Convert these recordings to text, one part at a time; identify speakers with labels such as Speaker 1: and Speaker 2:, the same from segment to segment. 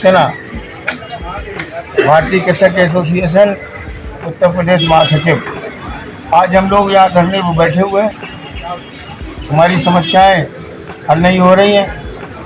Speaker 1: सक्सेना, भारतीय कृषक एसोसिएशन उत्तर प्रदेश महासचिव। आज हम लोग यहाँ धरने पर बैठे हुए हैं। हमारी समस्याएं हल नहीं हो रही हैं।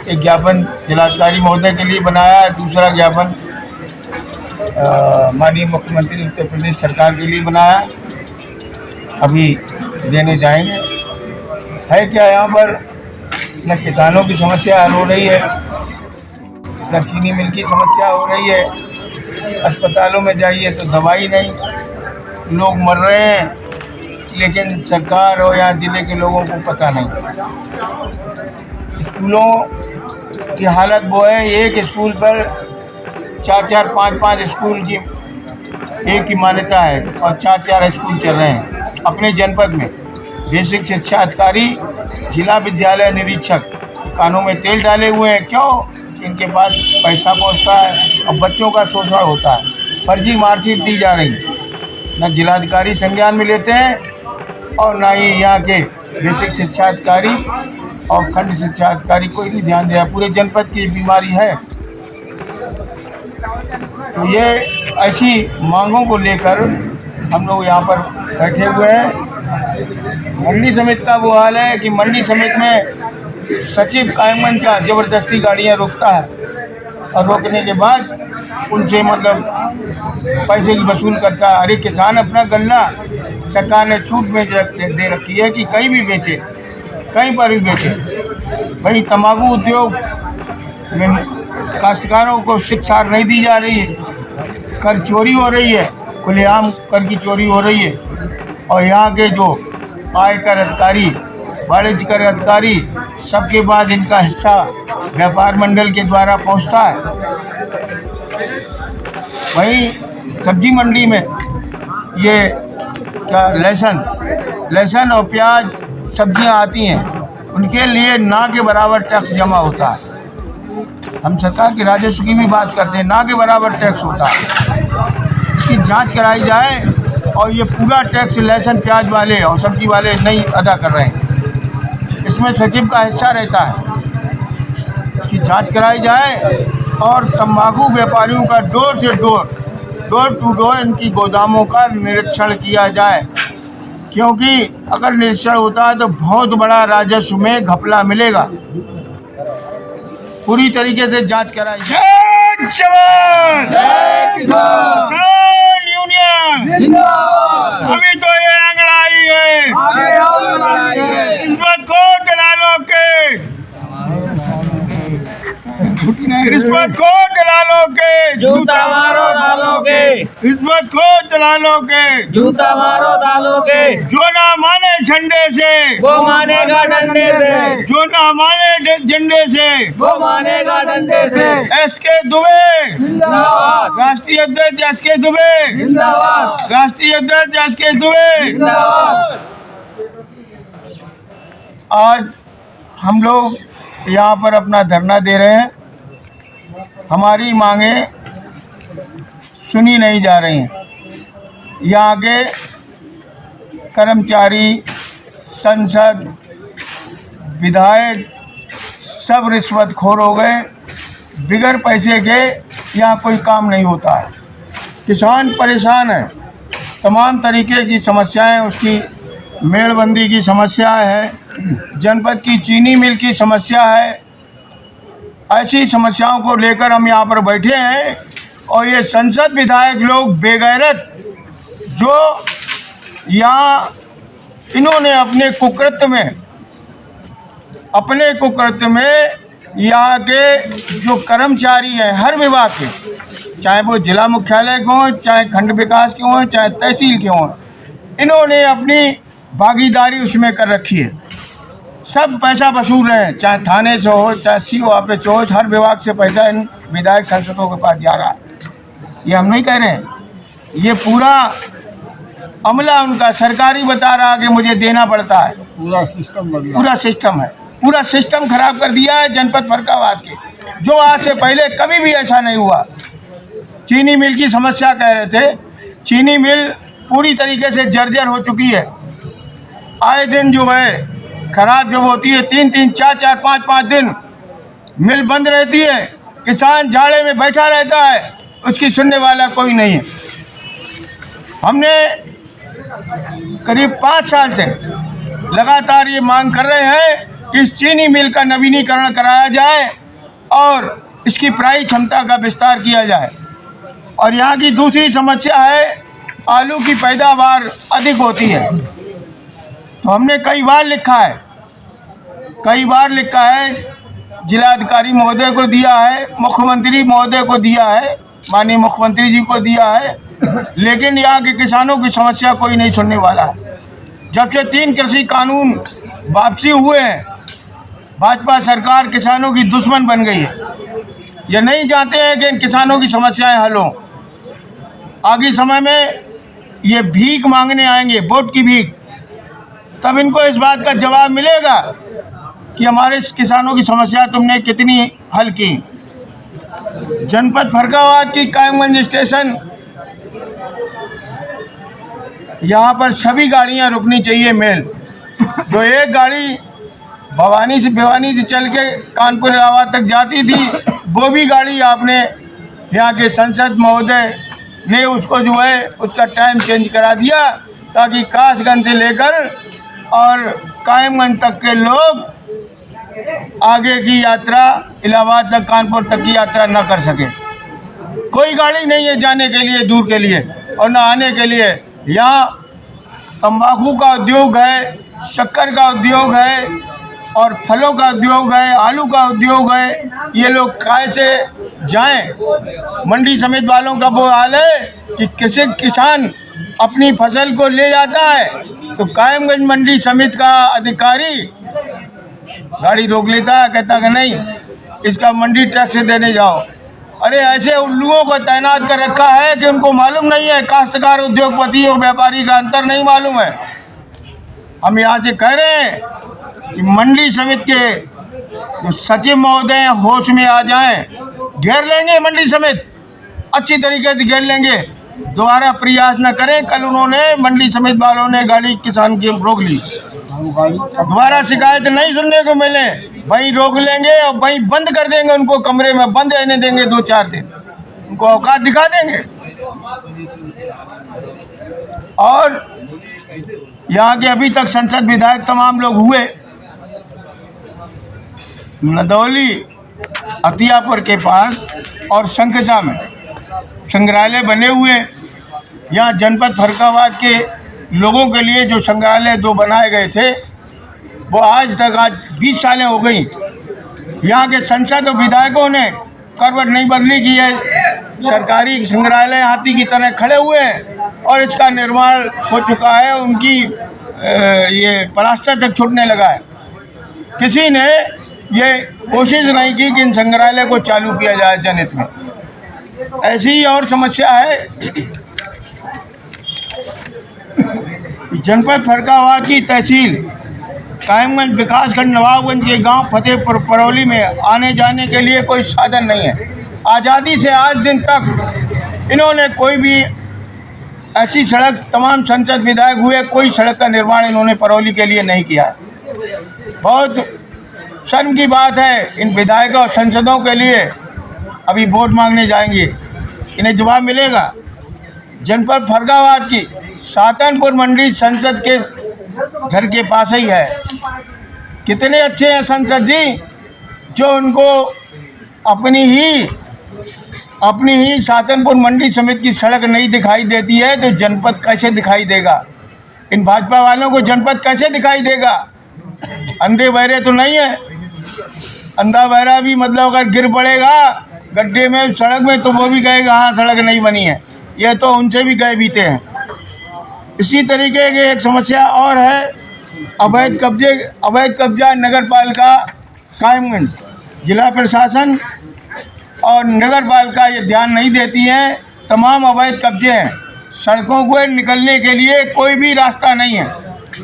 Speaker 1: एक ज्ञापन जिलाधिकारी महोदय के लिए बनाया है, दूसरा ज्ञापन माननीय मुख्यमंत्री उत्तर प्रदेश सरकार के लिए बनाया है, अभी देने जाएंगे। है क्या यहाँ पर न किसानों की समस्या हल हो रही है, न चीनी मिल की समस्या हो रही है। अस्पतालों में जाइए तो दवाई नहीं, लोग मर रहे हैं, लेकिन सरकार और यहाँ जिले के लोगों को पता नहीं। स्कूलों की हालत वो है, एक स्कूल पर 4-4, 5-5 स्कूल की एक ही मान्यता है और 4-4 स्कूल चल रहे हैं अपने जनपद में। बेसिक शिक्षा अधिकारी, जिला विद्यालय निरीक्षक कानों में तेल डाले हुए हैं। क्यों? इनके पास पैसा पहुंचता है और बच्चों का शोषण होता है। फर्जी मार्कशीट दी जा रही, न जिलाधिकारी संज्ञान में लेते हैं और न ही यहाँ के बेसिक शिक्षा अधिकारी और खंड शिक्षा अधिकारी कोई नहीं ध्यान दिया। पूरे जनपद की बीमारी है। तो ये ऐसी मांगों को लेकर हम लोग यहाँ पर बैठे हुए हैं। मंडी समिति का वो हाल है कि मंडी समिति में सचिव कायमगंज का जबरदस्ती गाड़ियाँ रोकता है और रोकने के बाद उनसे मतलब पैसे की वसूल करता है। अरे किसान अपना गन्ना सरकार ने छूट में दे रखी है कि कहीं भी बेचे, कहीं पर भी बेचे। भाई तंबाकू उद्योग में काश्तकारों को शिक्षा नहीं दी जा रही है, कर चोरी हो रही है, खुलेआम कर की चोरी हो रही है। और यहाँ के जो आयकर अधिकारी, वाणिज्य कर अधिकारी, सबके बाद इनका हिस्सा व्यापार मंडल के द्वारा पहुँचता है। वहीं सब्जी मंडी में ये क्या लहसुन और प्याज सब्जियां आती हैं, उनके लिए ना के बराबर टैक्स जमा होता है। हम सरकार के राजस्व की भी बात करते हैं, ना के बराबर टैक्स होता है। इसकी जांच कराई जाए और ये पूरा टैक्स लहसुन प्याज वाले और सब्जी वाले नहीं अदा कर रहे हैं। इसमें सचिव का हिस्सा रहता है। इसकी जांच कराई जाए और तंबाकू व्यापारियों का डोर टू डोर इनकी गोदामों का निरीक्षण किया जाए, क्योंकि अगर निरीक्षण होता है तो बहुत बड़ा राजस्व में घपला मिलेगा। पूरी तरीके से जांच कराई जाए। जय जवान जय किसान, किसान यूनियन जिंदाबाद। अभी तो ये अंगड़ाई है, आगे और अंगड़ाई है। रिश्वत को दलालों के, रिश्वत को दलालों के
Speaker 2: जूता मारो दालों के,
Speaker 1: रिश्वत को दलालों के
Speaker 2: जूता मारो दालों के।
Speaker 1: जो ना माने झंडे से
Speaker 2: वो मानेगा डंडे से,
Speaker 1: जो ना माने झंडे से
Speaker 2: वो मानेगा डंडे से।
Speaker 1: एसके दुबे
Speaker 2: जिंदाबाद,
Speaker 1: राष्ट्रीय अध्यक्ष एसके दुबे
Speaker 2: जिंदाबाद,
Speaker 1: राष्ट्रीय अध्यक्ष एसके दुबे।
Speaker 2: जिंदाबाद।
Speaker 1: आज हम लोग यहाँ पर अपना धरना दे रहे हैं। हमारी मांगें सुनी नहीं जा रही हैं। यहाँ के कर्मचारी, संसद, विधायक सब रिश्वतखोर हो गए। बिगर पैसे के यहाँ कोई काम नहीं होता है। किसान परेशान है, तमाम तरीके की समस्याएं, उसकी मेड़बंदी की समस्या है, जनपद की चीनी मिल की समस्या है। ऐसी समस्याओं को लेकर हम यहाँ पर बैठे हैं और ये संसद विधायक लोग बेगैरत जो यहाँ इन्होंने अपने कुकृत्य में यहाँ के जो कर्मचारी हैं हर विभाग के, चाहे वो जिला मुख्यालय के हों, चाहे खंड विकास के हों, चाहे तहसील के हों, इन्होंने अपनी भागीदारी उसमें कर रखी है। सब पैसा वसूल रहे हैं, चाहे थाने से हो, चाहे सीओ ऑफिस हो, हर विभाग से पैसा इन विधायक सांसदों के पास जा रहा है। ये हम नहीं कह रहे हैं, ये पूरा अमला उनका सरकारी बता रहा है कि मुझे देना पड़ता है। पूरा सिस्टम है, पूरा सिस्टम खराब कर दिया है जनपद फर्रुखाबाद के, जो आज से पहले कभी भी ऐसा नहीं हुआ। चीनी मिल की समस्या कह रहे थे, चीनी मिल पूरी तरीके से जर्जर हो चुकी है। आए दिन जो है खराब जब होती है 3-3, 4-4, 5-5 दिन मिल बंद रहती है किसान झाड़े में बैठा रहता है, उसकी सुनने वाला कोई नहीं है। हमने करीब 5 साल से लगातार ये मांग कर रहे हैं कि इस चीनी मिल का नवीनीकरण कराया जाए और इसकी प्रायिक क्षमता का विस्तार किया जाए। और यहाँ की दूसरी समस्या है, आलू की पैदावार अधिक होती है। तो हमने कई बार लिखा है, जिलाधिकारी महोदय को दिया है, मुख्यमंत्री महोदय को दिया है, माननीय मुख्यमंत्री जी को दिया है, लेकिन यहाँ के किसानों की समस्या कोई नहीं सुनने वाला है। जब से 3 कृषि कानून वापसी हुए हैं, भाजपा सरकार किसानों की दुश्मन बन गई है। ये नहीं चाहते हैं कि इन किसानों की समस्याएं हल हों। आगे समय में ये भीख मांगने आएंगे, वोट की भीख, तब इनको इस बात का जवाब मिलेगा कि हमारे किसानों की समस्या तुमने कितनी हल की। जनपद फर्रुखाबाद की कायमगंज स्टेशन, यहाँ पर सभी गाड़ियाँ रुकनी चाहिए मेल। जो एक गाड़ी भिवानी से चल के कानपुर इलाहाबाद तक जाती थी, वो भी गाड़ी आपने यहाँ के सांसद महोदय ने उसको जो है उसका टाइम चेंज करा दिया, ताकि कासगंज से लेकर और कायमगंज तक के लोग आगे की यात्रा इलाहाबाद तक, कानपुर तक की यात्रा न कर सके। कोई गाड़ी नहीं है जाने के लिए दूर के लिए और न आने के लिए। यहाँ तंबाकू का उद्योग है, शक्कर का उद्योग है और फलों का उद्योग है, आलू का उद्योग है। ये लोग कैसे जाएं? मंडी समिति वालों का वो हाल है कि किसी किसान अपनी फसल को ले जाता है तो कायमगंज मंडी समिति का अधिकारी गाड़ी रोक लेता है, कहता कि नहीं, इसका मंडी टैक्स देने जाओ। अरे ऐसे उल्लुओं को तैनात कर रखा है कि उनको मालूम नहीं है, काश्तकार, उद्योगपति और व्यापारी का अंतर नहीं मालूम है। हम यहाँ से कह रहे हैं कि मंडी समिति के जो सचिव महोदय हैं होश में आ जाएं, घेर लेंगे मंडी समिति, अच्छी तरीके से घेर लेंगे, दोबारा प्रयास न करें। कल उन्होंने मंडी समिति वालों ने गाड़ी किसान की रोक ली, दोबारा शिकायत नहीं सुनने को मिले, वहीं रोक लेंगे और वहीं बंद कर देंगे, उनको कमरे में बंद रहने देंगे 2-4 दिन, उनको औकात दिखा देंगे। और यहाँ के अभी तक संसद विधायक तमाम लोग हुए, नदौली अतियापुर के पास और शंखसा में संग्रहालय बने हुए। यहाँ जनपद फर्रुखाबाद के लोगों के लिए जो संग्रहालय 2 बनाए गए थे, वो आज 20 सालें हो गई। यहाँ के सांसद और विधायकों ने करवट नहीं बदली की है। सरकारी संग्रहालय हाथी की तरह खड़े हुए हैं और इसका निर्माण हो चुका है, उनकी ये प्लास्टर तक छूटने लगा है। किसी ने ये कोशिश नहीं की कि इन संग्रहालय को चालू किया जाए जनहित में। ऐसी ही और समस्या है, जनपद फर्रुखाबाद की तहसील कायमगंज विकासखंड नवाबगंज के गांव फतेहपुर परौली में आने जाने के लिए कोई साधन नहीं है। आज़ादी से आज दिन तक इन्होंने कोई भी ऐसी सड़क, तमाम संसद विधायक हुए, कोई सड़क का निर्माण इन्होंने परौली के लिए नहीं किया। बहुत शर्म की बात है। इन विधायकों और सांसदों के लिए अभी वोट मांगने जाएंगे, इन्हें जवाब मिलेगा। जनपद फर्रुखाबाद की सातनपुर मंडी संसद के घर के पास ही है। कितने अच्छे हैं संसद जी, जो उनको अपनी ही सातनपुर मंडी समिति की सड़क नहीं दिखाई देती है, तो जनपद कैसे दिखाई देगा? इन भाजपा वालों को जनपद कैसे दिखाई देगा? अंधे बहरे तो नहीं है। अंधा बहरा भी मतलब अगर गिर पड़ेगा गड्ढे में, सड़क में, तो वो भी कहेगा हाँ सड़क नहीं बनी है। यह तो उनसे भी गए बीते हैं। इसी तरीके की एक समस्या और है, अवैध कब्जा नगर पालिका कायमगंज, जिला प्रशासन और नगर पालिका ये ध्यान नहीं देती है। तमाम अवैध कब्जे हैं, सड़कों को निकलने के लिए कोई भी रास्ता नहीं है,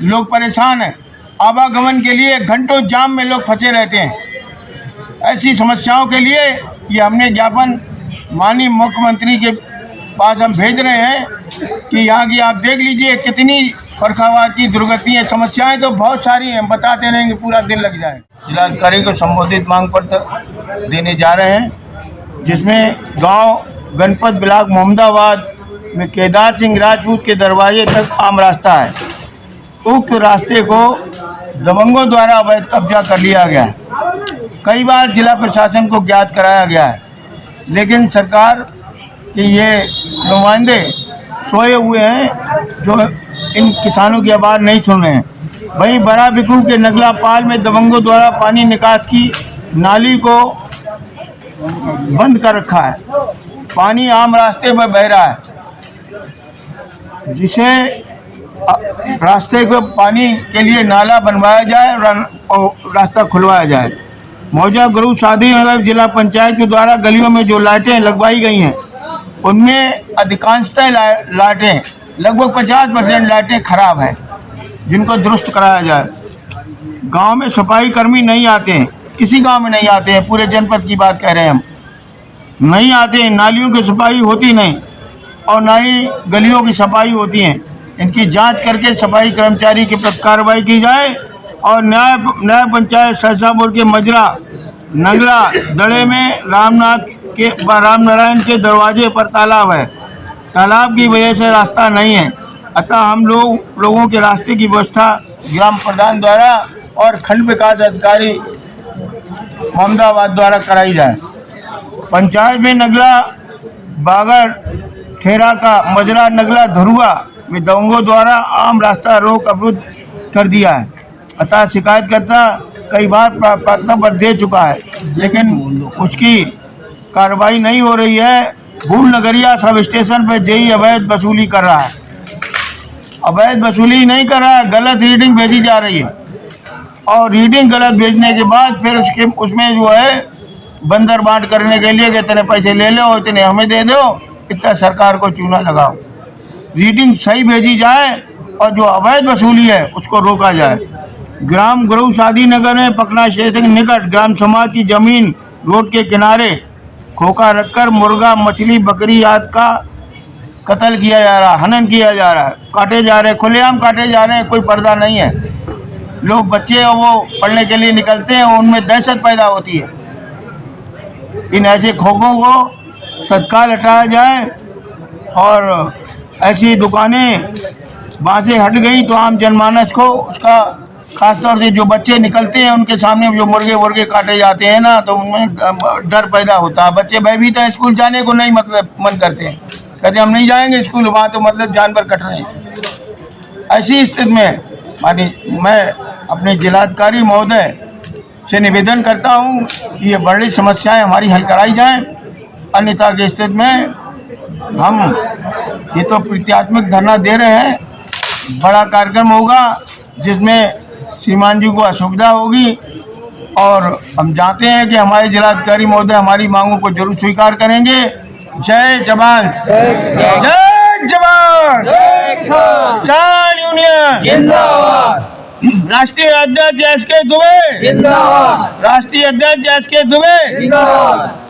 Speaker 1: लोग परेशान हैं। आवागमन के लिए घंटों जाम में लोग फंसे रहते हैं। ऐसी समस्याओं के लिए ये हमने ज्ञापन माननीय मुख्यमंत्री के पास हम भेज रहे हैं कि यहाँ की आप देख लीजिए कितनी फर्रुखाबाद की दुर्गति है। समस्याएं तो बहुत सारी हैं, बताते रहेंगे पूरा दिन लग जाए। जिलाधिकारी को संबोधित मांग पत्र देने जा रहे हैं। जिसमें गांव गणपत ब्लॉक मोहम्मदाबाद में केदार सिंह राजपूत के दरवाजे तक आम रास्ता है। उक्त रास्ते को दबंगों द्वारा अवैध कब्जा कर लिया गया है। कई बार जिला प्रशासन को ज्ञात कराया गया है, लेकिन सरकार के ये नुमाइंदे सोए हुए हैं जो इन किसानों की आवाज़ नहीं सुन रहे हैं। वहीं बड़ा बिकरू के नगला पाल में दबंगों द्वारा पानी निकास की नाली को बंद कर रखा है। पानी आम रास्ते पर बह रहा है, जिसे रास्ते को पानी के लिए नाला बनवाया जाए और रास्ता खुलवाया जाए। मौजा गुरु शादी नगर जिला पंचायत के द्वारा गलियों में जो लाइटें लगवाई गई हैं, उनमें अधिकांशतः लाइटें लगभग 50% लाइटें खराब हैं, जिनको दुरुस्त कराया जाए। गांव में सफाई कर्मी नहीं आते हैं, किसी गांव में नहीं आते हैं, पूरे जनपद की बात कह रहे हैं हम, नहीं आते हैं। नालियों की सफाई होती नहीं और ना ही गलियों की सफाई होती है। इनकी जांच करके सफाई कर्मचारी के प्रति कार्रवाई की जाए और न्याय पंचायत सरसापुर के मजरा नगला दड़े में राम नारायण के दरवाजे पर तालाब है। तालाब की वजह से रास्ता नहीं है, अतः हम लोगों के रास्ते की व्यवस्था ग्राम प्रधान द्वारा और खंड विकास अधिकारी मोहम्मदाबाद द्वारा कराई जाए। पंचायत में नगला बागर ठेरा का मजरा नगला धरुआ में दबंगों द्वारा आम रास्ता रोक अवरुद्ध कर दिया है। अतः शिकायतकर्ता कई बार प्रार्थना पत्र दे चुका है, लेकिन उसकी कार्रवाई नहीं हो रही है। भूल नगरिया सब स्टेशन पर जेई अवैध वसूली कर रहा है। अवैध वसूली नहीं कर रहा है, गलत रीडिंग भेजी जा रही है और रीडिंग गलत भेजने के बाद फिर उसमें जो है बंदर बांट करने के लिए कि इतने पैसे ले लो, इतने हमें दे दो, इतना सरकार को चूना लगाओ। रीडिंग सही भेजी जाए और जो अवैध वसूली है उसको रोका जाए। ग्राम गुरु शादी नगर में पकना स्टेशन के निकट ग्राम समाज की जमीन रोड के किनारे खोखा रखकर मुर्गा, मछली, बकरी आदि का कत्ल किया जा रहा है, हनन किया जा रहा है, काटे जा रहे हैं, खुलेआम काटे जा रहे हैं, कोई पर्दा नहीं है। लोग बच्चे वो पढ़ने के लिए निकलते हैं, उनमें दहशत पैदा होती है। इन ऐसे खोखों को तत्काल हटाया जाए और ऐसी दुकानें वहाँ से हट गई तो आम जनमानस को उसका खासतौर से जो बच्चे निकलते हैं उनके सामने जो मुर्गे काटे जाते हैं ना, तो उनमें डर पैदा होता है। बच्चे भयभीत हैं, स्कूल जाने को नहीं मतलब मन करते हैं, कहते हम नहीं जाएंगे स्कूल, वहाँ तो मतलब जानवर कट रहे हैं। ऐसी स्थिति में मैं अपने जिलाधिकारी महोदय से निवेदन करता हूँ कि ये बड़ी समस्याएं हमारी हल कराई जाएं, अन्यथा की स्थिति में हम ये तो प्रत्यात्मक धरना दे रहे हैं, बड़ा कार्यक्रम होगा जिसमें श्रीमान जी को असुविधा होगी और हम जानते हैं कि हमारे जिलाधिकारी महोदय हमारी मांगों को जरूर स्वीकार करेंगे। जय जवान, जय जवान, किसान यूनियन
Speaker 2: जिंदाबाद,
Speaker 1: राष्ट्रीय अध्यक्ष एस के दुबे
Speaker 2: जिंदाबाद,
Speaker 1: राष्ट्रीय अध्यक्ष एस के दुबे
Speaker 2: जिंदाबाद।